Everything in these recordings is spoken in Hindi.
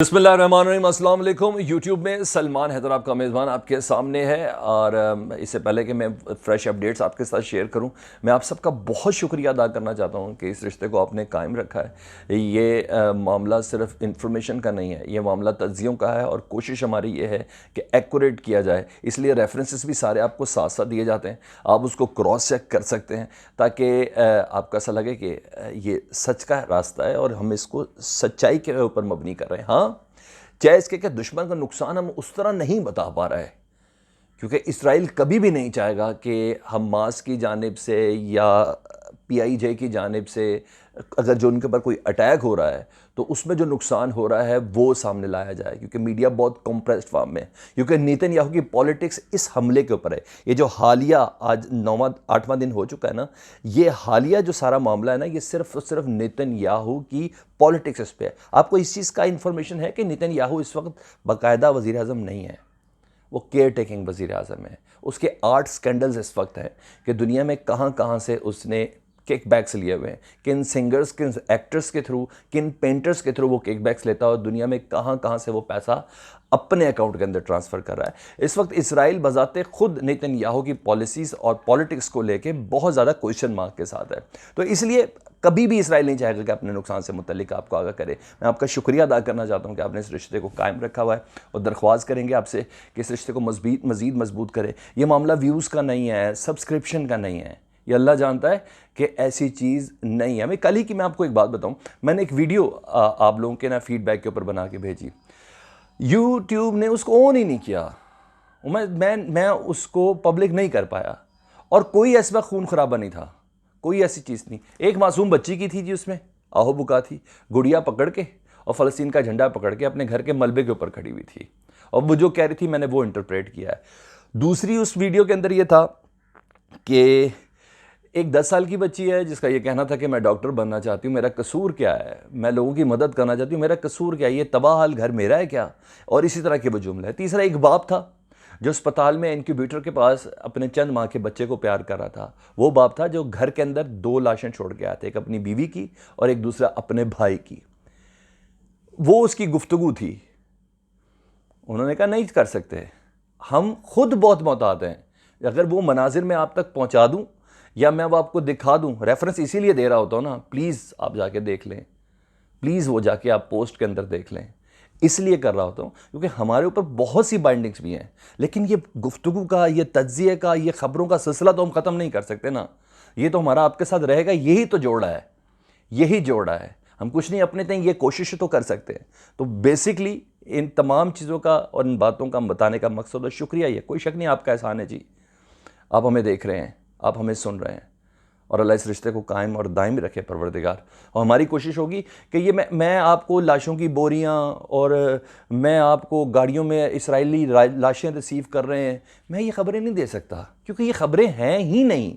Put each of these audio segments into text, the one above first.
बिस्मिल्लाहिर्रहमानिर्रहीम, अस्सलाम वालेकुम। यूट्यूब में सलमान हैदर आपका मेज़बान आपके सामने है। और इससे पहले कि मैं फ़्रेश अपडेट्स आपके साथ शेयर करूं, मैं आप सबका बहुत शुक्रिया अदा करना चाहता हूं कि इस रिश्ते को आपने कायम रखा है। ये मामला सिर्फ इंफॉर्मेशन का नहीं है, ये मामला तज्ज़ियों का है और कोशिश हमारी ये है कि एक्यूरेट किया जाए। इसलिए रेफरेंसेस भी सारे आपको साथ साथ दिए जाते हैं, आप उसको क्रॉस चेक कर सकते हैं ताकि आपको ऐसा लगे कि ये सच का रास्ता है और हम इसको सच्चाई के ऊपर मबनी कर रहे हैं। हाँ, चाहे इसके कि दुश्मन का नुकसान हम उस तरह नहीं बता पा रहा है, क्योंकि इसराइल कभी भी नहीं चाहेगा कि हमास की जानिब से या PIJ की जानिब से अगर जो उनके ऊपर कोई अटैक हो रहा है तो उसमें जो नुकसान हो रहा है वो सामने लाया जाए, क्योंकि मीडिया बहुत कॉम्प्रेस्ड फॉर्म में है। क्योंकि नेतन्याहू की पॉलिटिक्स इस हमले के ऊपर है। ये जो हालिया आज 8वां दिन हो चुका है ना, ये हालिया जो सारा मामला है ना, ये सिर्फ और सिर्फ नेतन्याहू की पॉलिटिक्स इस पर है। आपको इस चीज़ का इन्फॉर्मेशन है कि नेतन्याहू इस वक्त बाकायदा वज़ीर आज़म नहीं है, वो केयर टेकिंग वज़ीर आज़म है। उसके 8 स्कैंडल्स इस वक्त हैं कि दुनिया में कहाँ कहाँ से उसने किकबैक्स लिए हुए हैं, किन सिंगर्स, किन एक्टर्स के थ्रू, किन पेंटर्स के थ्रू वो किकबैक्स लेता है और दुनिया में कहाँ कहाँ से वो पैसा अपने अकाउंट के अंदर ट्रांसफ़र कर रहा है। इस वक्त इसराइल बजाते खुद नेतन्याहू की पॉलिसीज़ और पॉलिटिक्स को लेके बहुत ज़्यादा क्वेश्चन मार्क के साथ है। तो इसलिए कभी भी इसराइल नहीं चाहेगा कि अपने नुकसान से मुतल्लिक आपको आगाह करे। मैं आपका शुक्रिया अदा करना चाहता हूँ कि आपने इस रिश्ते को कायम रखा हुआ है और दरख्वास्त करेंगे आपसे कि इस रिश्ते को मज़ीद मजबूत करें। यह मामला व्यूज़ का नहीं है, सब्सक्रिप्शन का नहीं है, ये अल्लाह जानता है कि ऐसी चीज़ नहीं है। मैं कल ही की मैं आपको एक बात बताऊं, मैंने एक वीडियो आप लोगों के ना फीडबैक के ऊपर बना के भेजी, यूट्यूब ने उसको ऑन ही नहीं किया। मैं उसको पब्लिक नहीं कर पाया और कोई ऐसा खून खराबा नहीं था, कोई ऐसी चीज़ नहीं। एक मासूम बच्ची की थी जी, उसमें आहो बुका थी, गुड़िया पकड़ के और फ़लस्तीन का झंडा पकड़ के अपने घर के मलबे के ऊपर खड़ी हुई थी और वो जो कह रही थी मैंने वो इंटरप्रेट किया है। दूसरी उस वीडियो के अंदर ये था कि एक 10 साल की बच्ची है जिसका ये कहना था कि मैं डॉक्टर बनना चाहती हूँ, मेरा कसूर क्या है, मैं लोगों की मदद करना चाहती हूँ, मेरा कसूर क्या है, ये तबाह हाल घर मेरा है क्या, और इसी तरह के वो जुमले है। तीसरा एक बाप था जो अस्पताल में इंक्यूबेटर के पास अपने चंद माह के बच्चे को प्यार कर रहा था। वो बाप था जो घर के अंदर 2 लाशें छोड़ के आया था, एक अपनी बीवी की और एक दूसरा अपने भाई की। वो उसकी गुफ्तगू थी। उन्होंने कहा नहीं कर सकते, हम खुद बहुत मोहतात हैं, अगर वो मनाजिर में आप तक पहुंचा दूं या मैं वो आपको दिखा दूं, रेफरेंस इसीलिए दे रहा होता हूं ना, प्लीज़ आप जाके देख लें, प्लीज़ वो जाके आप पोस्ट के अंदर देख लें, इसलिए कर रहा होता हूं क्योंकि हमारे ऊपर बहुत सी बाइंडिंग्स भी हैं। लेकिन ये गुफ्तगू का, ये तज्ज़िये का, ये ख़बरों का सिलसिला तो हम ख़त्म नहीं कर सकते ना, ये तो हमारा आपके साथ रहेगा, यही तो जोड़ा है, यही जोड़ा है। हम कुछ नहीं अपने तक ये कोशिश तो कर सकते हैं। तो बेसिकली इन तमाम चीज़ों का और इन बातों का बताने का मकसद और शुक्रिया, ये कोई शक नहीं आपका एहसान है जी, आप हमें देख रहे हैं, आप हमें सुन रहे हैं और अल्लाह इस रिश्ते को कायम और दायम रखे परवरदिगार। और हमारी कोशिश होगी कि ये मैं आपको लाशों की बोरियां और मैं आपको गाड़ियों में इसराइली लाशें रिसीव कर रहे हैं, मैं ये ख़बरें नहीं दे सकता क्योंकि ये ख़बरें हैं ही नहीं।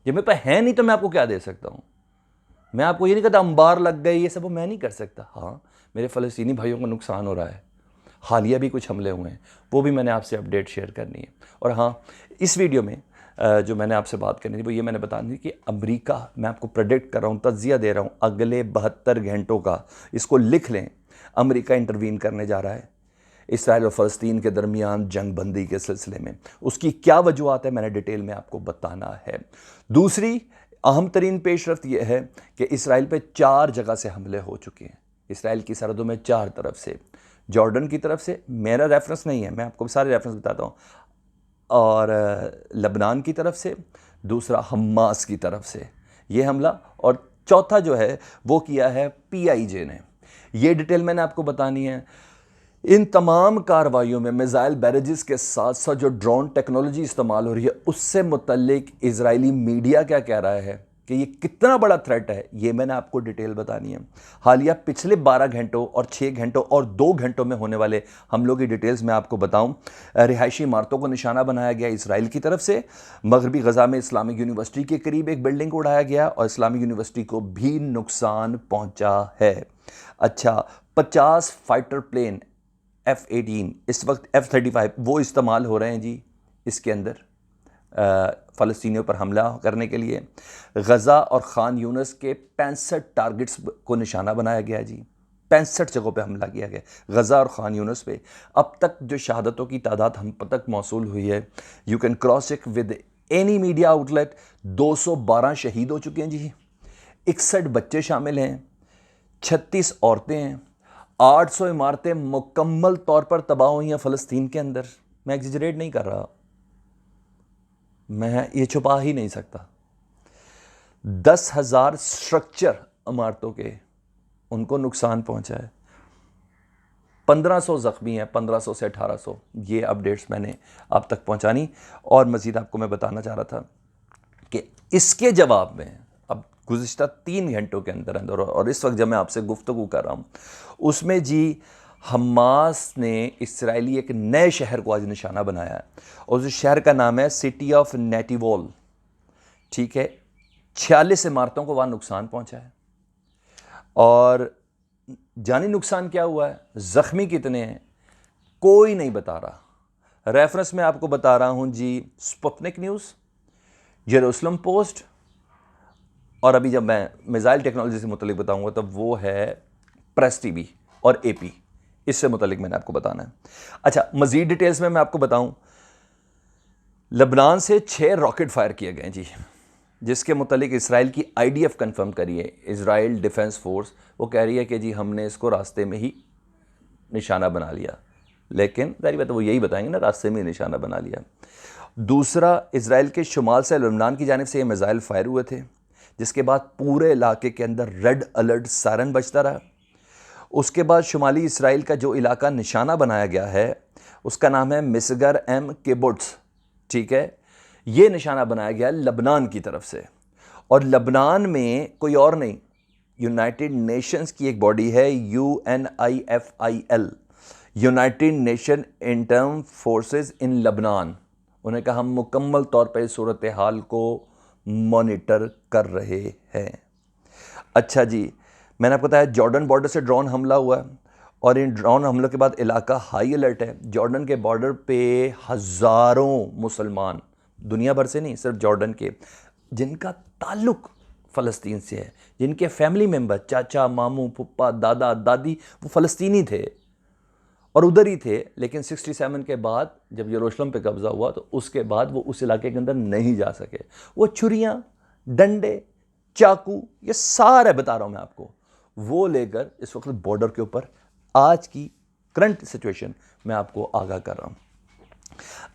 जब मेरे पास है नहीं तो मैं आपको क्या दे सकता हूँ। मैं आपको ये नहीं कहता अंबार लग गए, ये सब मैं नहीं कर सकता। हाँ, मेरे फ़लस्तीनी भाइयों को नुकसान हो रहा है, हालिया भी कुछ हमले हुए हैं, वो भी मैंने आपसे अपडेट शेयर करनी है। और हाँ, इस वीडियो में जो मैंने आपसे बात करनी थी वो ये मैंने बतानी थी कि अमेरिका, मैं आपको प्रेडिक्ट कर रहा हूँ, तज्जिया दे रहा हूँ, अगले 72 घंटों का, इसको लिख लें, अमेरिका इंटरवीन करने जा रहा है इसराइल और फ़लस्तीन के दरमियान जंग बंदी के सिलसिले में। उसकी क्या वजूहत है मैंने डिटेल में आपको बताना है। दूसरी अहम तरीन पेशरफ्त यह है कि इसराइल पे 4 जगह से हमले हो चुके हैं, इसराइल की सरहदों में 4 तरफ से। जॉर्डन की तरफ से, मेरा रेफरेंस नहीं है, मैं आपको सारे रेफरेंस बताता हूँ, और लबनान की तरफ से, दूसरा हमास की तरफ से ये हमला, और चौथा जो है वो किया है PIJ ने। ये डिटेल मैंने आपको बतानी है। इन तमाम कार्रवाइयों में मिसाइल बैरेजेस के साथ साथ जो ड्रोन टेक्नोलॉजी इस्तेमाल हो रही है उससे मुतल्लिक इजरायली मीडिया क्या कह रहा है कि ये कितना बड़ा थ्रेट है, ये मैंने आपको डिटेल बतानी है। हालिया पिछले 12 घंटों और 6 घंटों और 2 घंटों में होने वाले हमलों की डिटेल्स मैं आपको बताऊं। रिहायशी इमारतों को निशाना बनाया गया इसराइल की तरफ से। मगरबी गजा में इस्लामिक यूनिवर्सिटी के करीब एक बिल्डिंग को उड़ाया गया और इस्लामिक यूनिवर्सिटी को भी नुकसान पहुंचा है। अच्छा, 50 फाइटर प्लेन F-18, इस वक्त F-35 वो इस्तेमाल हो रहे हैं जी इसके अंदर फ़लस्तीनियों पर हमला करने के लिए। गज़ा और ख़ान यूनिस के 65 टारगेट्स को निशाना बनाया गया जी, 65 जगहों पे हमला किया गया, गज़ा और खान यूनिस पे। अब तक जो शहादतों की तादाद हम तक मौसूल हुई है, you can cross check with any media outlet, 212 शहीद हो चुके हैं जी, 61 बच्चे शामिल हैं, 36 औरतें हैं, 800 इमारतें मुकम्मल तौर पर तबाह हुई हैं फ़लस्तीन के अंदर। मैं एग्जिजरेट नहीं कर रहा, मैं ये छुपा ही नहीं सकता। 10,000 स्ट्रक्चर इमारतों के उनको नुकसान पहुंचा है, 1500 ज़ख्मी हैं, 1500 से 1800। ये अपडेट्स मैंने आप तक पहुंचानी। और मज़ीद आपको मैं बताना चाह रहा था कि इसके जवाब में अब गुज़िश्ता 3 घंटों के अंदर अंदर, और इस वक्त जब मैं आपसे गुफ्तगू कर रहा हूँ, उसमें जी हमास ने इसराइली एक नए शहर को आज निशाना बनाया है, और उस शहर का नाम है सिटी ऑफ नेटिवोल। ठीक है, 46 इमारतों को वहाँ नुकसान पहुँचा है। और जानी नुकसान क्या हुआ है, ज़ख्मी कितने हैं, कोई नहीं बता रहा। रेफरेंस में आपको बता रहा हूँ जी, स्पुतनिक न्यूज़, जेरूसलम पोस्ट, और अभी जब मैं मिसाइल टेक्नोलॉजी से मुतलिक बताऊँगा तो वो है प्रेस टीवी और एपी, इससे मुतलिक मैंने आपको बताना है। अच्छा, मज़ीद डिटेल्स में मैं आपको बताऊँ, लबनान से 6 रॉकेट फायर किए गए जी, जिसके मुतालिक इसराइल की आईडीएफ कंफर्म करी है, इसराइल डिफेंस फोर्स, वो कह रही है कि जी हमने इसको रास्ते में ही निशाना बना लिया। लेकिन जाहिर बात है वो यही बताएंगे ना, रास्ते में ही निशाना बना लिया। दूसरा, इसराइल के शुमाल से लबनान की जानिब से ये मिसाइल फायर हुए थे, जिसके बाद पूरे इलाके के अंदर रेड अलर्ट सायरन बजता रहा। उसके बाद शुमाली इसराइल का जो इलाका निशाना बनाया गया है उसका नाम है मिसगर एम किबुट्स। ठीक है, ये निशाना बनाया गया लबनान की तरफ से, और लबनान में कोई और नहीं, यूनाइटेड नेशंस की एक बॉडी है UNIFIL, United Nation interim forces in लबनान। उन्हें कहा हम मुकम्मल तौर पर इस सूरत हाल को मॉनिटर कर रहे हैं। अच्छा जी, मैंने आपको बताया जॉर्डन बॉर्डर से ड्रोन हमला हुआ है, और इन ड्रोन हमलों के बाद इलाका हाई अलर्ट है। जॉर्डन के बॉर्डर पे हज़ारों मुसलमान, दुनिया भर से नहीं, सिर्फ जॉर्डन के, जिनका ताल्लुक़ फ़लस्तीन से है, जिनके फैमिली मेम्बर, चाचा, मामू, पुप्पा, दादा, दादी, वो फ़लस्तीनी थे और उधर ही थे। लेकिन 67 के बाद जब यरूशलेम पे कब्ज़ा हुआ तो उसके बाद वो उस इलाके के अंदर नहीं जा सके। वो छुरियाँ, डंडे, चाकू, ये सारे बता रहा हूँ मैं आपको, वो लेकर इस वक्त बॉर्डर के ऊपर, आज की करंट सिचुएशन मैं आपको आगाह कर रहा हूँ।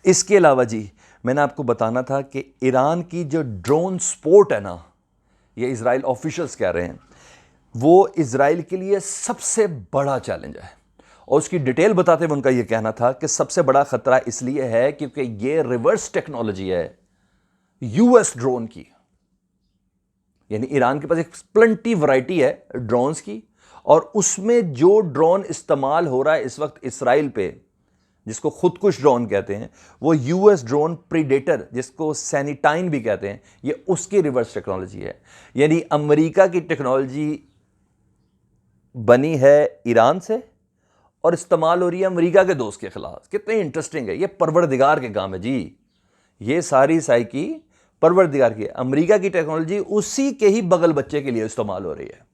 इसके अलावा जी मैंने आपको बताना था कि ईरान की जो ड्रोन स्पोर्ट है ना, ये इजराइल ऑफिशियल्स कह रहे हैं, वो इजराइल के लिए सबसे बड़ा चैलेंज है। और उसकी डिटेल बताते हुए उनका ये कहना था कि सबसे बड़ा खतरा इसलिए है क्योंकि ये रिवर्स टेक्नोलॉजी है यूएस ड्रोन की। यानी ईरान के पास एक प्लेंटी वैरायटी है ड्रोन्स की, और उसमें जो ड्रोन इस्तेमाल हो रहा है इस वक्त इसराइल पे, जिसको खुदकुश ड्रोन कहते हैं, वो यूएस ड्रोन प्रीडेटर, जिसको सैनिटाइन भी कहते हैं, ये उसकी रिवर्स टेक्नोलॉजी है। यानी अमेरिका की टेक्नोलॉजी बनी है ईरान से और इस्तेमाल हो रही है अमेरिका के दोस्त के खिलाफ। कितनी इंटरेस्टिंग है, ये परवरदिगार के काम है जी, ये सारी साइकी परवरदिगार की है। अमेरिका की टेक्नोलॉजी उसी के ही बगल बच्चे के लिए इस्तेमाल हो रही है।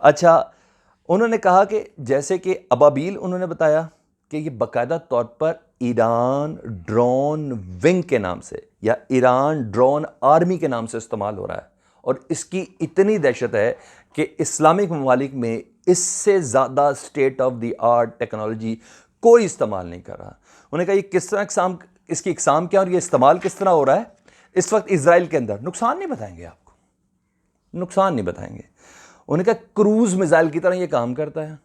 अच्छा, उन्होंने कहा कि जैसे कि अबाबील, उन्होंने बताया कि ये बाकायदा तौर पर ईरान ड्रोन विंग के नाम से या ईरान ड्रोन आर्मी के नाम से इस्तेमाल हो रहा है, और इसकी इतनी दहशत है कि इस्लामिक ममालिक में इससे ज़्यादा state of the art technology कोई इस्तेमाल नहीं कर रहा। उन्होंने कहा ये किस तरह इकसाम, इसकी इकसाम क्या और ये इस्तेमाल किस तरह हो रहा है इस वक्त इसराइल के अंदर। नुकसान नहीं बताएंगे आपको, नुकसान नहीं बताएंगे। उन्होंने कहा क्रूज़ मिसाइल की तरह ये काम करता है,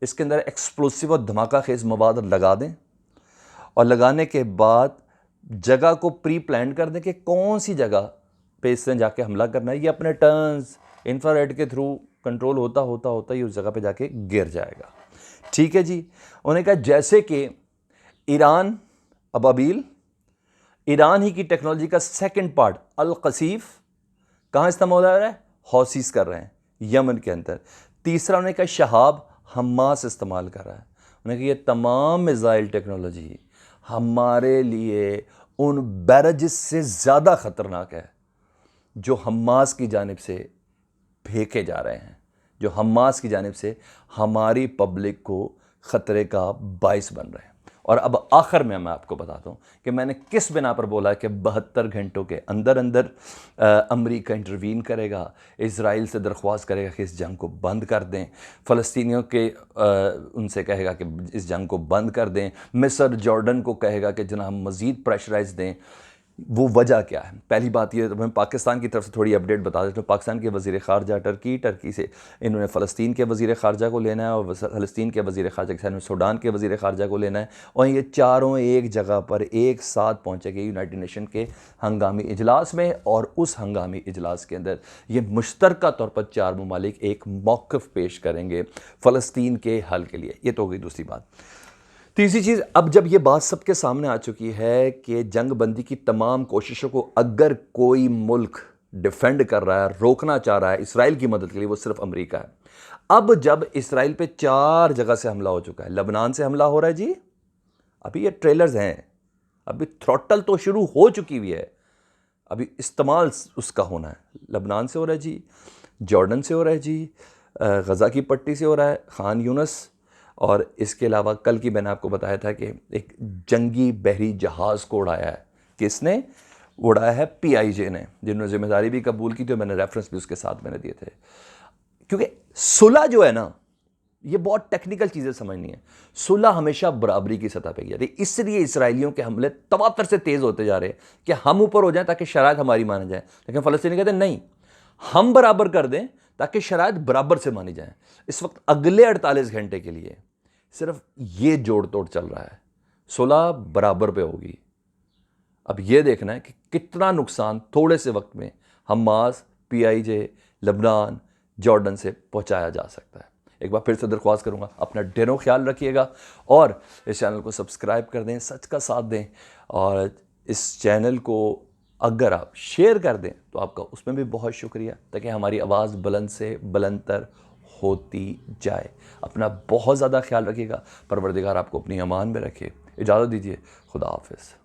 इसके अंदर एक्सप्लोसिव और धमाका खेज मवाद लगा दें, और लगाने के बाद जगह को प्री प्लान कर दें कि कौन सी जगह पे इसने जाके हमला करना है। ये अपने टर्न्स इंफ्रारेड के थ्रू कंट्रोल होता होता होता ही उस जगह पे जाके गिर जाएगा। ठीक है जी। उन्होंने कहा जैसे कि ईरान अबाबील, ईरान ही की टेक्नोलॉजी का सेकंड पार्ट अल कसीफ कहाँ इस्तेमाल हो रहा है, हौसीस कर रहे हैं यमन के अंदर। तीसरा उन्होंने कहा शहाब हमास इस्तेमाल कर रहा है। उन्होंने कहा ये तमाम मिसाइल टेक्नोलॉजी हमारे लिए उन बैरजेस से ज़्यादा ख़तरनाक है जो हमास की जानिब से फेंके जा रहे हैं, जो हमास की जानिब से हमारी पब्लिक को ख़तरे का बाइस बन रहे हैं। और अब आखिर में मैं आपको बताता हूँ कि मैंने किस बिना पर बोला कि 72 घंटों के अंदर अंदर अमेरिका इंटरवीन करेगा, इज़राइल से दरख्वास्त करेगा कि इस जंग को बंद कर दें, फ़लस्तीनियों के उनसे कहेगा कि इस जंग को बंद कर दें, मिस्र जॉर्डन को कहेगा कि जनाब मज़ीद प्रेशराइज दें। वो वजह क्या है? पहली बात ये, तो मैं पाकिस्तान की तरफ से थोड़ी अपडेट बता देता हूँ। पाकिस्तान के वज़ीर ख़ारजा टर्की से इन्होंने फ़लस्तीन के वज़ीर ख़ारजा को लेना है, और फ़लस्तीन के वज़ीर ख़ारजा के साथ में सूडान के वज़ीर ख़ारजा को लेना है, और ये चारों एक जगह पर एक साथ पहुँचेंगे यूनाइटेड नेशन के हंगामी इजलास में। और उस हंगामी इजलास के अंदर ये मुश्तरका तौर पर चार ममालिक एक मौक़िफ़ पेश करेंगे फ़लस्तीन के हल के लिए। ये तो हो गई दूसरी बात। तीसरी चीज़, अब जब ये बात सबके सामने आ चुकी है कि जंग बंदी की तमाम कोशिशों को अगर कोई मुल्क डिफेंड कर रहा है, रोकना चाह रहा है इसराइल की मदद के लिए, वो सिर्फ अमेरिका है। अब जब इसराइल पे 4 जगह से हमला हो चुका है, लबनान से हमला हो रहा है जी, अभी ये ट्रेलर्स हैं, अभी थ्रॉटल तो शुरू हो चुकी हुई है, अभी इस्तेमाल उसका होना है। लबनान से हो रहा है जी, जॉर्डन से हो रहा है जी, गज़ा की पट्टी से हो रहा है, खान यूनस, और इसके अलावा कल की मैंने आपको बताया था कि एक जंगी बहरी जहाज़ को उड़ाया है। किसने उड़ाया है? PIJ ने, जिन्होंने जिम्मेदारी भी कबूल की थी, मैंने रेफरेंस भी उसके साथ मैंने दिए थे। क्योंकि सुलह जो है ना, ये बहुत टेक्निकल चीज़ें समझनी है। सुलह हमेशा बराबरी की सतह पे की जाती है, इसलिए इसराइलियों के हमले तवातर से तेज़ होते जा रहे हैं कि हम ऊपर हो जाएं ताकि शरायत हमारी मानी जाए। लेकिन फ़लस्तीनी कहते हैं नहीं, हम बराबर कर दें ताकि शरायत बराबर से मानी जाए। इस वक्त अगले 48 घंटे के लिए सिर्फ ये जोड़ तोड़ चल रहा है, सुलह बराबर पे होगी। अब ये देखना है कि कितना नुकसान थोड़े से वक्त में हमास, PIJ, लबनान, जॉर्डन से पहुंचाया जा सकता है। एक बार फिर से दरख्वास्त करूंगा, अपना ढेरों ख्याल रखिएगा और इस चैनल को सब्सक्राइब कर दें, सच का साथ दें, और इस चैनल को अगर आप शेयर कर दें तो आपका उसमें भी बहुत शुक्रिया, ताकि हमारी आवाज़ बुलंद से बुलंदतर होती जाए। अपना बहुत ज़्यादा ख्याल रखिएगा। परवरदिगार आपको अपनी अमान में रखे। इजाज़त दीजिए। खुदा हाफिज़।